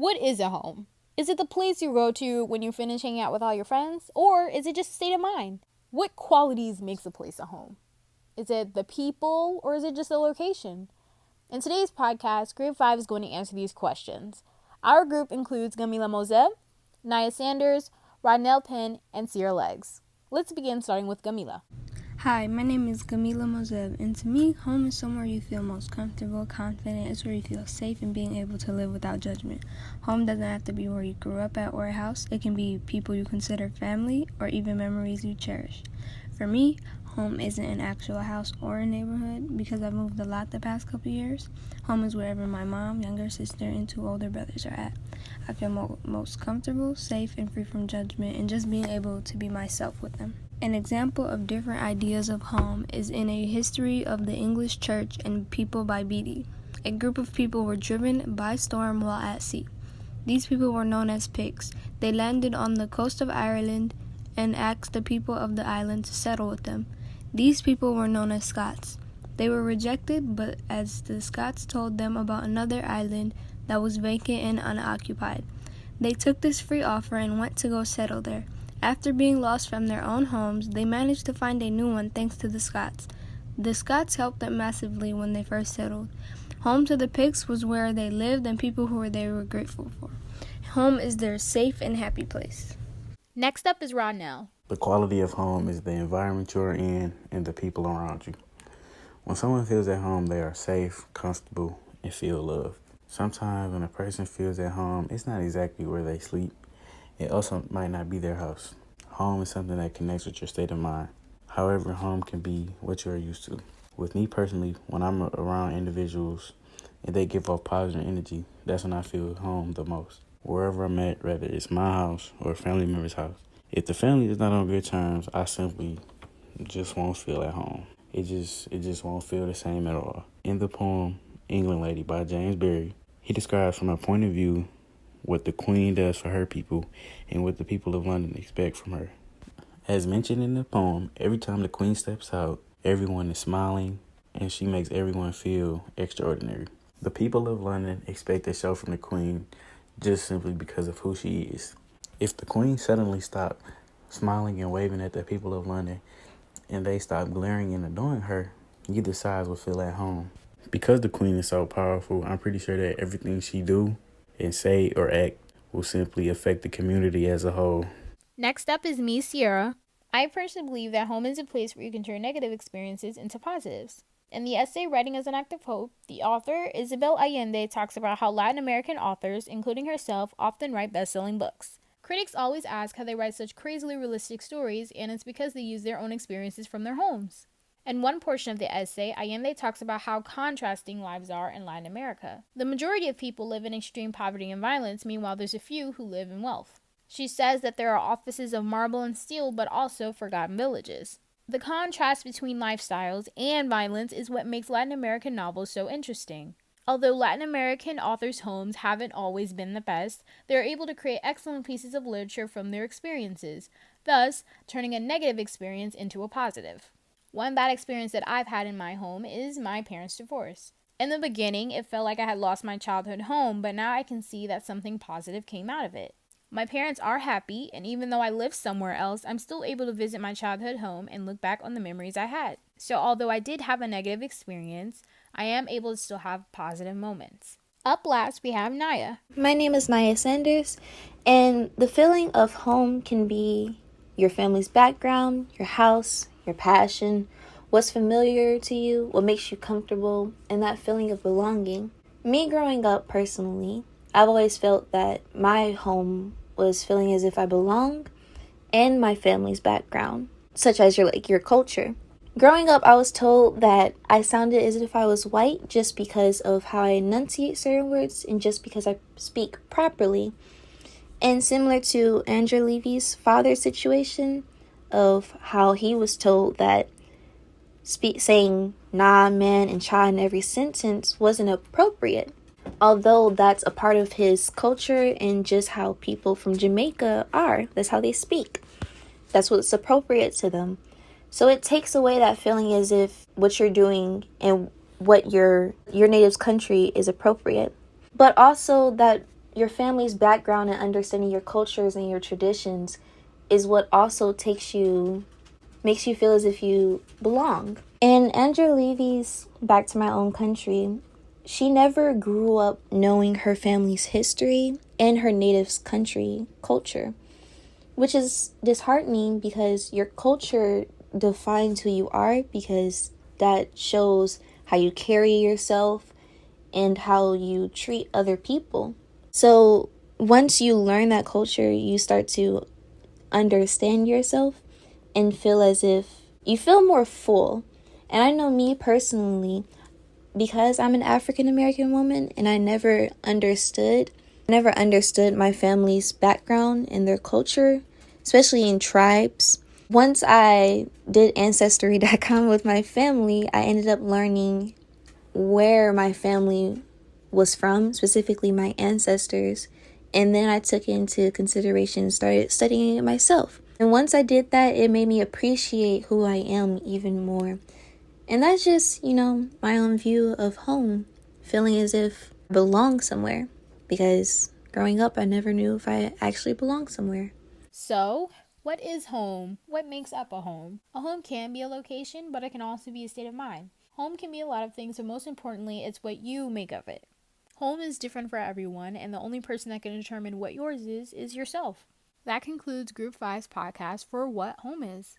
What is a home? Is it the place you go to when you finish hanging out with all your friends? Or is it just a state of mind? What qualities makes a place a home? Is it the people or is it just the location? In today's podcast, Grade 5 is going to answer these questions. Our group includes Gamela Mozeb, Nya Sanders, Rodnell Penn, and Cierra Leggs. Let's begin starting with Gamela. Hi, my name is Camila Mozev, and to me, home is somewhere you feel most comfortable, confident. It's where you feel safe and being able to live without judgment. Home doesn't have to be where you grew up at or a house. It can be people you consider family or even memories you cherish. For me, home isn't an actual house or a neighborhood because I've moved a lot the past couple years. Home is wherever my mom, younger sister, and 2 older brothers are at. I feel most comfortable, safe, and free from judgment, and just being able to be myself with them. An example of different ideas of home is in A History of the English Church and People by Beattie. A group of people were driven by storm while at sea. These people were known as Picts. They landed on the coast of Ireland and asked the people of the island to settle with them. These people were known as Scots. They were rejected, but as the Scots told them about another island that was vacant and unoccupied, they took this free offer and went to go settle there. After being lost from their own homes, they managed to find a new one thanks to the Scots. The Scots helped them massively when they first settled. Home to the Picts was where they lived and people who were there were grateful for. Home is their safe and happy place. Next up is Rawnell. The quality of home is the environment you're in and the people around you. When someone feels at home, they are safe, comfortable, and feel loved. Sometimes when a person feels at home, it's not exactly where they sleep. It also might not be their house. Home is something that connects with your state of mind. However, home can be what you're used to. With me personally, when I'm around individuals and they give off positive energy, that's when I feel home the most. Wherever I'm at, whether it's my house or a family member's house. If the family is not on good terms, I simply just won't feel at home. It just won't feel the same at all. In the poem, England Lady by James Barrie, he describes from a point of view what the Queen does for her people and what the people of London expect from her. As mentioned in the poem, every time the Queen steps out, everyone is smiling and she makes everyone feel extraordinary. The people of London expect a show from the Queen just simply because of who she is. If the Queen suddenly stopped smiling and waving at the people of London and they stopped glaring and adoring her, neither side will feel at home. Because the Queen is so powerful, I'm pretty sure that everything she do and say or act will simply affect the community as a whole. Next up is me, Sierra. I personally believe that home is a place where you can turn negative experiences into positives. In the essay Writing as an Act of Hope, the author, Isabel Allende, talks about how Latin American authors, including herself, often write best-selling books. Critics always ask how they write such crazily realistic stories, and it's because they use their own experiences from their homes. In one portion of the essay, Allende talks about how contrasting lives are in Latin America. The majority of people live in extreme poverty and violence, meanwhile there's a few who live in wealth. She says that there are offices of marble and steel, but also forgotten villages. The contrast between lifestyles and violence is what makes Latin American novels so interesting. Although Latin American authors' homes haven't always been the best, they are able to create excellent pieces of literature from their experiences, thus turning a negative experience into a positive. One bad experience that I've had in my home is my parents' divorce. In the beginning, it felt like I had lost my childhood home, but now I can see that something positive came out of it. My parents are happy, and even though I live somewhere else, I'm still able to visit my childhood home and look back on the memories I had. So although I did have a negative experience, I am able to still have positive moments. Up last, we have Nya. My name is Nya Sanders, and the feeling of home can be your family's background, your house, your passion, what's familiar to you, what makes you comfortable, and that feeling of belonging. Me growing up personally, I've always felt that my home was feeling as if I belong and my family's background, such as your culture. Growing up, I was told that I sounded as if I was white just because of how I enunciate certain words and just because I speak properly. And similar to Andrew Levy's father's situation, of how he was told that saying nah, man, and cha in every sentence wasn't appropriate. Although that's a part of his culture and just how people from Jamaica are. That's how they speak. That's what's appropriate to them. So it takes away that feeling as if what you're doing and what your native's country is appropriate. But also that your family's background and understanding your cultures and your traditions is what also makes you feel as if you belong. And Angela Levy's Back to My Own Country, she never grew up knowing her family's history and her native country culture, which is disheartening because your culture defines who you are, because that shows how you carry yourself and how you treat other people. So once you learn that culture, you start to understand yourself and feel as if you feel more full. And I know me personally, because I'm an African American woman and I never understood my family's background and their culture, especially in tribes. Once I did Ancestry.com with my family, I ended up learning where my family was from, specifically my ancestors. And then I took into consideration, started studying it myself. And once I did that, it made me appreciate who I am even more. And that's just, my own view of home, feeling as if I belong somewhere. Because growing up, I never knew if I actually belonged somewhere. So, what is home? What makes up a home? A home can be a location, but it can also be a state of mind. Home can be a lot of things, but most importantly, it's what you make of it. Home is different for everyone, and the only person that can determine what yours is yourself. That concludes Group 5's podcast for What Home Is.